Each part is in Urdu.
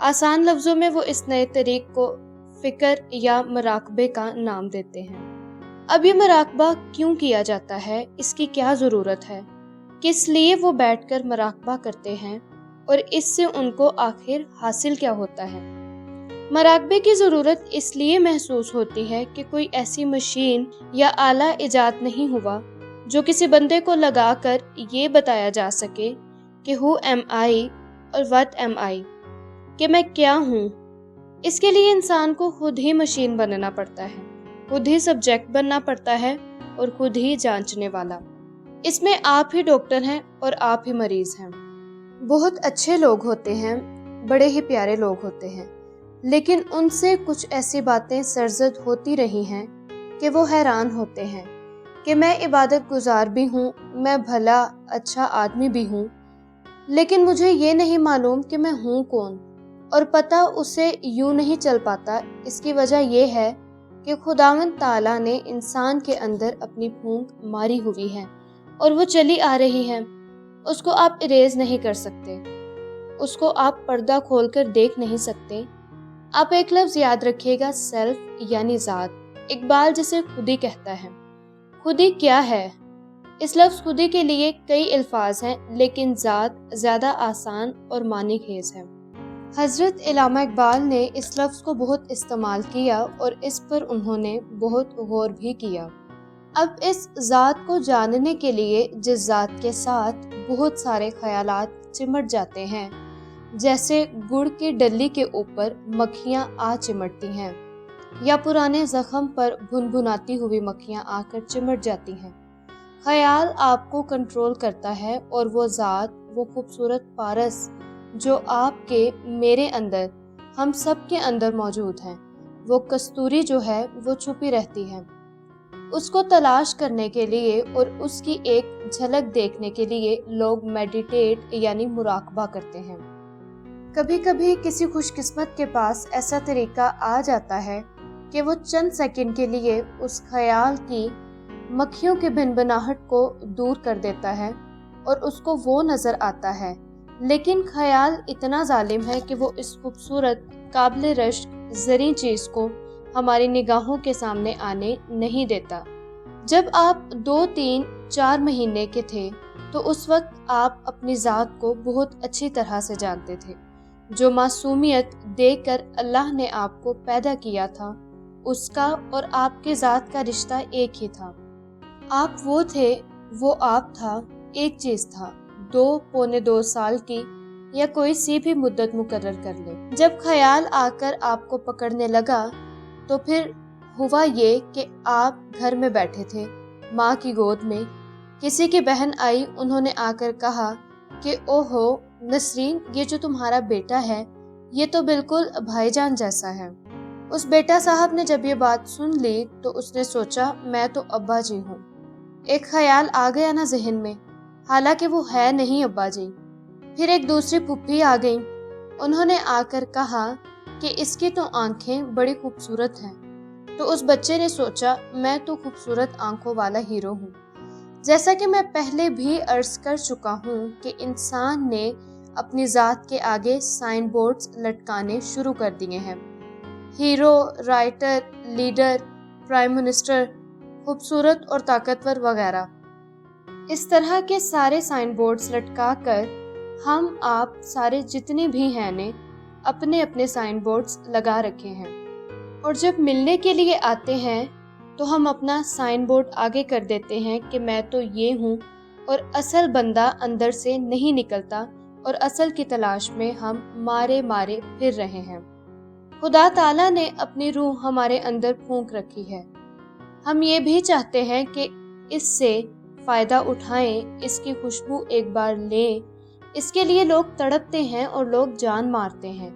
آسان لفظوں میں وہ اس نئے طریق کو فکر یا مراقبے کا نام دیتے ہیں۔ اب یہ مراقبہ کیوں کیا جاتا ہے، اس کی کیا ضرورت ہے، کس لیے وہ بیٹھ کر مراقبہ کرتے ہیں اور اس سے ان کو آخر حاصل کیا ہوتا ہے؟ مراقبے کی ضرورت اس لیے محسوس ہوتی ہے کہ کوئی ایسی مشین یا آلہ ایجاد نہیں ہوا جو کسی بندے کو لگا کر یہ بتایا جا سکے کہ who am I اور what am I، کہ میں کیا ہوں۔ اس کے لیے انسان کو خود ہی مشین بننا پڑتا ہے، خود ہی سبجیکٹ بننا پڑتا ہے اور خود ہی جانچنے والا۔ اس میں آپ ہی ڈاکٹر ہیں اور آپ ہی مریض ہیں۔ بہت اچھے لوگ ہوتے ہیں، بڑے ہی پیارے لوگ ہوتے ہیں، لیکن ان سے کچھ ایسی باتیں سرزد ہوتی رہی ہیں کہ وہ حیران ہوتے ہیں کہ میں عبادت گزار بھی ہوں، میں بھلا اچھا آدمی بھی ہوں، لیکن مجھے یہ نہیں معلوم کہ میں ہوں کون، اور پتہ اسے یوں نہیں چل پاتا۔ اس کی وجہ یہ ہے کہ خداوند تعالیٰ نے انسان کے اندر اپنی پھونک ماری ہوئی ہے اور وہ چلی آ رہی ہے۔ اس کو آپ اریز نہیں کر سکتے، اس کو آپ پردہ کھول کر دیکھ نہیں سکتے۔ آپ ایک لفظ یاد رکھیے گا، سیلف یعنی ذات۔ اقبال جسے خودی کہتا ہے۔ خودی کیا ہے؟ اس لفظ خودی کے لیے کئی الفاظ ہیں، لیکن ذات زیادہ آسان اور معنی خیز ہے۔ حضرت علامہ اقبال نے اس لفظ کو بہت استعمال کیا اور اس پر انہوں نے بہت غور بھی کیا۔ اب اس ذات کو جاننے کے لیے جس ذات کے ساتھ بہت سارے خیالات چمٹ جاتے ہیں، جیسے گڑ کی ڈلی کے اوپر مکھیاں آ چمٹتی ہیں یا پرانے زخم پر بھنبھناتی ہوئی مکھیاں آ کر چمٹ جاتی ہیں، خیال آپ کو کنٹرول کرتا ہے، اور وہ ذات، وہ خوبصورت پارس جو آپ کے، میرے اندر، ہم سب کے اندر موجود ہے، وہ کستوری جو ہے وہ چھپی رہتی ہے۔ اس کو تلاش کرنے کے لیے اور اس کی ایک جھلک دیکھنے کے لیے لوگ میڈیٹیٹ یعنی مراقبہ کرتے ہیں۔ کبھی کبھی کسی خوش قسمت کے پاس ایسا طریقہ آ جاتا ہے کہ وہ چند سیکنڈ کے لیے اس خیال کی مکھیوں کے بھنبھناہٹ کو دور کر دیتا ہے اور اس کو وہ نظر آتا ہے، لیکن خیال اتنا ظالم ہے کہ وہ اس خوبصورت، قابل رشک، زرعی چیز کو ہماری نگاہوں کے سامنے آنے نہیں دیتا۔ جب آپ 2، 3، 4 مہینے کے تھے تو اس وقت آپ اپنی ذات کو بہت اچھی طرح سے جانتے تھے۔ جو معصومیت دے کر اللہ نے آپ کو پیدا کیا تھا، اس کا اور آپ کے ذات کا رشتہ ایک ہی تھا۔ آپ وہ تھے، وہ آپ تھا، ایک چیز تھا۔ 2، پونے 2 سال کی یا کوئی سی بھی مدت مقرر کر لے۔ جب خیال آ کر آپ کو پکڑنے لگا تو پھر ہوا یہ کہ آپ گھر میں بیٹھے تھے، ماں کی گود میں، کسی کی بہن آئی، انہوں نے آ کر کہا کہ اوہو نسرین، یہ جو تمہارا بیٹا ہے یہ تو بالکل بھائی جان جیسا ہے۔ اس بیٹا صاحب نے جب یہ بات سن لی تو اس نے سوچا میں تو ابا جی ہوں۔ ایک خیال آ گیا نا ذہن میں، حالانکہ وہ ہے نہیں ابا جی۔ پھر ایک دوسری پھپھی آ گئی، انہوں نے آ کر کہا کہ اس کی تو آنکھیں بڑی خوبصورت ہیں۔ تو اس بچے نے سوچا میں تو خوبصورت آنکھوں والا ہیرو ہوں۔ جیسا کہ میں پہلے بھی عرض کر چکا ہوں کہ انسان نے اپنی ذات کے آگے سائن بورڈز لٹکانے شروع کر دیے ہیں۔ Hero, writer, leader, prime minister, خوبصورت اور طاقتور وغیرہ، اس طرح کے سارے سائن بورڈز لٹکا کر ہم آپ سارے جتنے بھی ہیں نے اپنے اپنے سائن بورڈز لگا رکھے ہیں، اور جب ملنے کے لیے آتے ہیں تو ہم اپنا سائن بورڈ آگے کر دیتے ہیں کہ میں تو یہ ہوں، اور اصل بندہ اندر سے نہیں نکلتا اور اصل کی تلاش میں ہم مارے پھر رہے ہیں۔ خدا تعالیٰ نے اپنی روح ہمارے اندر پھونک رکھی ہے، ہم یہ بھی چاہتے ہیں کہ اس سے فائدہ اٹھائیں، اس کی خوشبو ایک بار لیں۔ اس کے لیے لوگ تڑپتے ہیں اور لوگ جان مارتے ہیں۔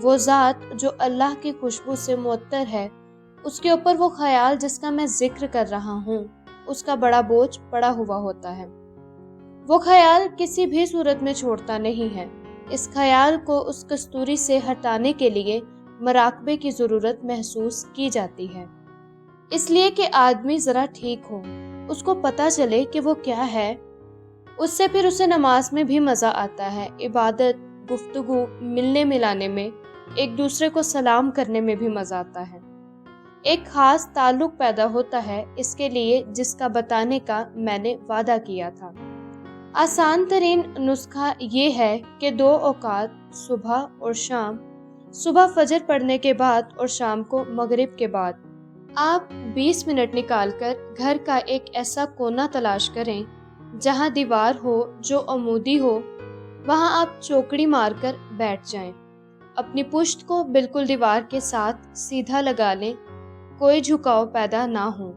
وہ ذات جو اللہ کی خوشبو سے معطر ہے، اس کے اوپر وہ خیال جس کا میں ذکر کر رہا ہوں، اس کا بڑا بوجھ پڑا ہوا ہوتا ہے۔ وہ خیال کسی بھی صورت میں چھوڑتا نہیں ہے۔ اس خیال کو اس کستوری سے ہٹانے کے لیے مراقبے کی ضرورت محسوس کی جاتی ہے، اس لیے کہ آدمی ذرا ٹھیک ہو، اس کو پتہ چلے کہ وہ کیا ہے۔ اس سے پھر اسے نماز میں بھی مزہ آتا ہے، عبادت، گفتگو، ملنے ملانے میں ایک دوسرے کو سلام کرنے میں بھی مزہ آتا ہے۔ ایک خاص تعلق پیدا ہوتا ہے اس کے لیے جس کا بتانے کا میں نے وعدہ کیا تھا۔ آسان ترین نسخہ یہ ہے کہ 2 اوقات صبح اور شام، صبح فجر پڑھنے کے بعد اور شام کو مغرب کے بعد آپ 20 منٹ نکال کر گھر کا ایک ایسا کونا تلاش کریں جہاں دیوار ہو جو عمودی ہو، وہاں آپ چوکڑی مار کر بیٹھ جائیں۔ اپنی پشت کو بالکل دیوار کے ساتھ سیدھا لگا لیں، کوئی جھکاؤ پیدا نہ ہو۔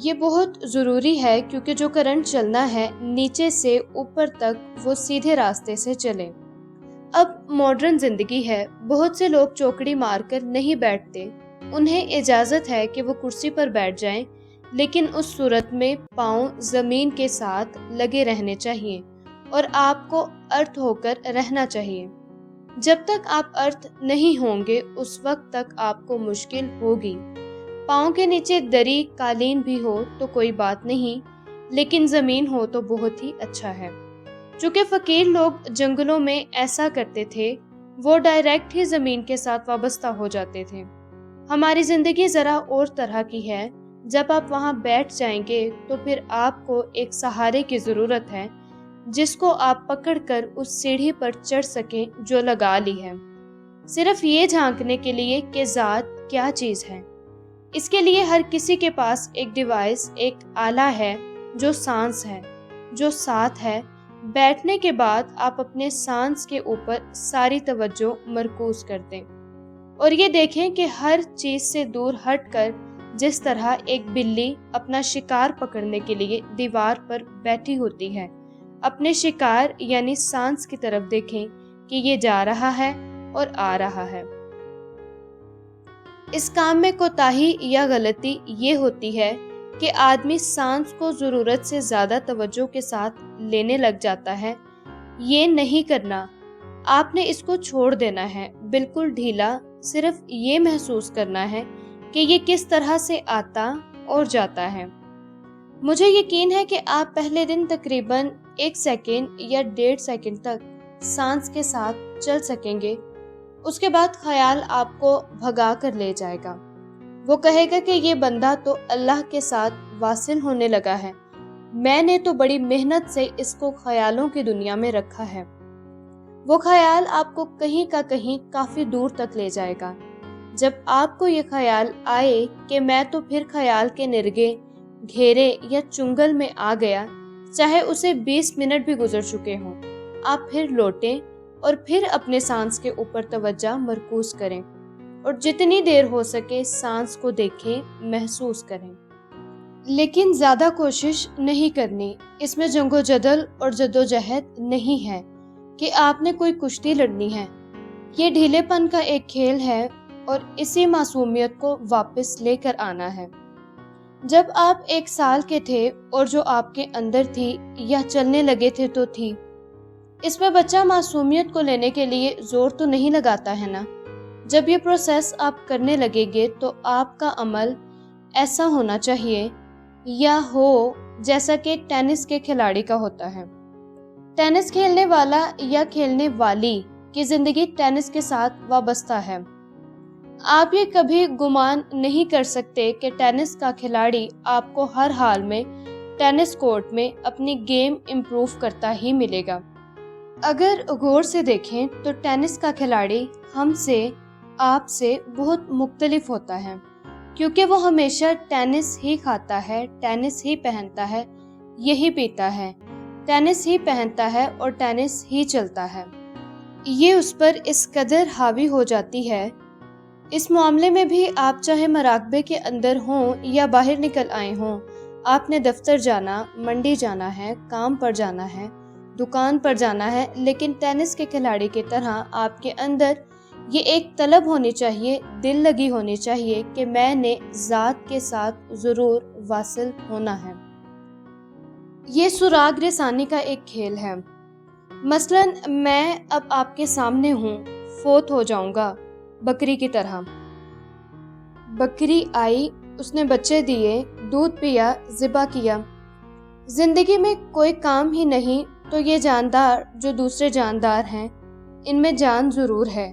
یہ بہت ضروری ہے کیونکہ جو کرنٹ چلنا ہے نیچے سے اوپر تک وہ سیدھے راستے سے چلے۔ اب ماڈرن زندگی ہے، بہت سے لوگ چوکڑی مار کر نہیں بیٹھتے، انہیں اجازت ہے کہ وہ کرسی پر بیٹھ جائیں، لیکن اس صورت میں پاؤں زمین کے ساتھ لگے رہنے چاہیے اور آپ کو ارتھ ہو کر رہنا چاہیے۔ جب تک آپ ارتھ نہیں ہوں گے اس وقت تک آپ کو مشکل ہوگی۔ پاؤں کے نیچے دری قالین بھی ہو تو کوئی بات نہیں، لیکن زمین ہو تو بہت ہی اچھا ہے۔ چونکہ فقیر لوگ جنگلوں میں ایسا کرتے تھے، وہ ڈائریکٹ ہی زمین کے ساتھ وابستہ ہو جاتے تھے۔ ہماری زندگی ذرا اور طرح کی ہے، جب آپ وہاں بیٹھ جائیں گے تو پھر آپ کو ایک سہارے کی ضرورت ہے جس کو آپ پکڑ کر اس سیڑھی پر چڑھ سکیں جو لگا لی ہے، صرف یہ جھانکنے کے لیے کہ ذات کیا چیز ہے۔ اس کے لیے ہر کسی کے پاس ایک ڈیوائس، ایک آلہ ہے جو سانس ہے، جو ساتھ ہے۔ بیٹھنے کے بعد آپ اپنے سانس کے اوپر ساری توجہ مرکوز کر دیں اور یہ دیکھیں کہ ہر چیز سے دور ہٹ کر جس طرح ایک بلی اپنا شکار پکڑنے کے لیے دیوار پر بیٹھی ہوتی ہے، اپنے شکار یعنی سانس کی طرف دیکھیں کہ یہ جا رہا ہے اور آ رہا ہے۔ اس کام میں کوتاہی یا غلطی یہ ہوتی ہے کہ آدمی سانس کو ضرورت سے زیادہ توجہ کے ساتھ لینے لگ جاتا ہے۔ یہ نہیں کرنا، آپ نے اس کو چھوڑ دینا ہے، بالکل ڈھیلا، صرف یہ محسوس کرنا ہے کہ یہ کس طرح سے آتا اور جاتا ہے۔ مجھے یقین ہے کہ آپ پہلے دن تقریباً 1 سیکنڈ یا 1.5 سیکنڈ تک سانس کے ساتھ چل سکیں گے۔ اس کے بعد خیال آپ کو بھگا کر لے جائے گا، وہ کہے گا کہ یہ بندہ تو اللہ کے ساتھ واصل ہونے لگا ہے، میں نے تو بڑی محنت سے اس کو خیالوں کی دنیا میں رکھا ہے۔ وہ خیال آپ کو کہیں کا کہیں کافی دور تک لے جائے گا۔ جب آپ کو یہ خیال آئے کہ میں تو پھر خیال کے نرگے، گھیرے یا چنگل میں آ گیا، چاہے اسے 20 منٹ بھی گزر چکے ہوں، آپ پھر لوٹیں اور پھر اپنے سانس کے اوپر توجہ مرکوز کریں اور جتنی دیر ہو سکے سانس کو دیکھیں، محسوس کریں۔ لیکن زیادہ کوشش نہیں کرنی، اس میں جنگ و جدل اور جدوجہد نہیں ہے کہ آپ نے کوئی کشتی لڑنی ہے۔ یہ ڈھیلے پن کا ایک کھیل ہے اور اسی معصومیت کو واپس لے کر آنا ہے۔ جب آپ 1 سال کے تھے اور جو آپ کے اندر تھی یا چلنے لگے تھے تو تھی، اس میں بچہ معصومیت کو لینے کے لیے زور تو نہیں لگاتا ہے نا۔ جب یہ پروسیس آپ کرنے لگیں گے تو آپ کا عمل ایسا ہونا چاہیے یا ہو جیسا کہ ٹینس کے کھلاڑی کا ہوتا ہے۔ ٹینس کھیلنے والا یا کھیلنے والی کی زندگی ٹینس کے ساتھ وابستہ ہے۔ آپ یہ کبھی گمان نہیں کر سکتے کہ ٹینس کا کھلاڑی آپ کو ہر حال میں ٹینس کورٹ میں اپنی گیم امپروو کرتا ہی ملے گا۔ اگر غور سے دیکھیں تو ٹینس کا کھلاڑی ہم سے، آپ سے بہت مختلف ہوتا ہے، کیونکہ وہ ہمیشہ ٹینس ہی کھاتا ہے، ٹینس ہی پہنتا ہے، یہی پیتا ہے، ٹینس ہی پہنتا ہے اور ٹینس ہی چلتا ہے۔ یہ اس پر اس قدر حاوی ہو جاتی ہے۔ اس معاملے میں بھی آپ چاہے مراقبے کے اندر ہوں یا باہر نکل آئے ہوں، آپ نے دفتر جانا، منڈی جانا ہے، کام پر جانا ہے، دکان پر جانا ہے، لیکن ٹینس کے کھلاڑی کی طرح آپ کے اندر یہ ایک طلب ہونی چاہیے، دل لگی ہونی چاہیے کہ میں نے ذات کے ساتھ ضرور واصل ہونا ہے۔ یہ سراغ رسانی کا ایک کھیل ہے۔ مثلاً میں اب آپ کے سامنے ہوں، فوت ہو جاؤں گا بکری کی طرح۔ بکری آئی، اس نے بچے دیے، دودھ پیا، ذبح کیا۔ زندگی میں کوئی کام ہی نہیں تو یہ جاندار جو دوسرے جاندار ہیں، ان میں جان ضرور ہے۔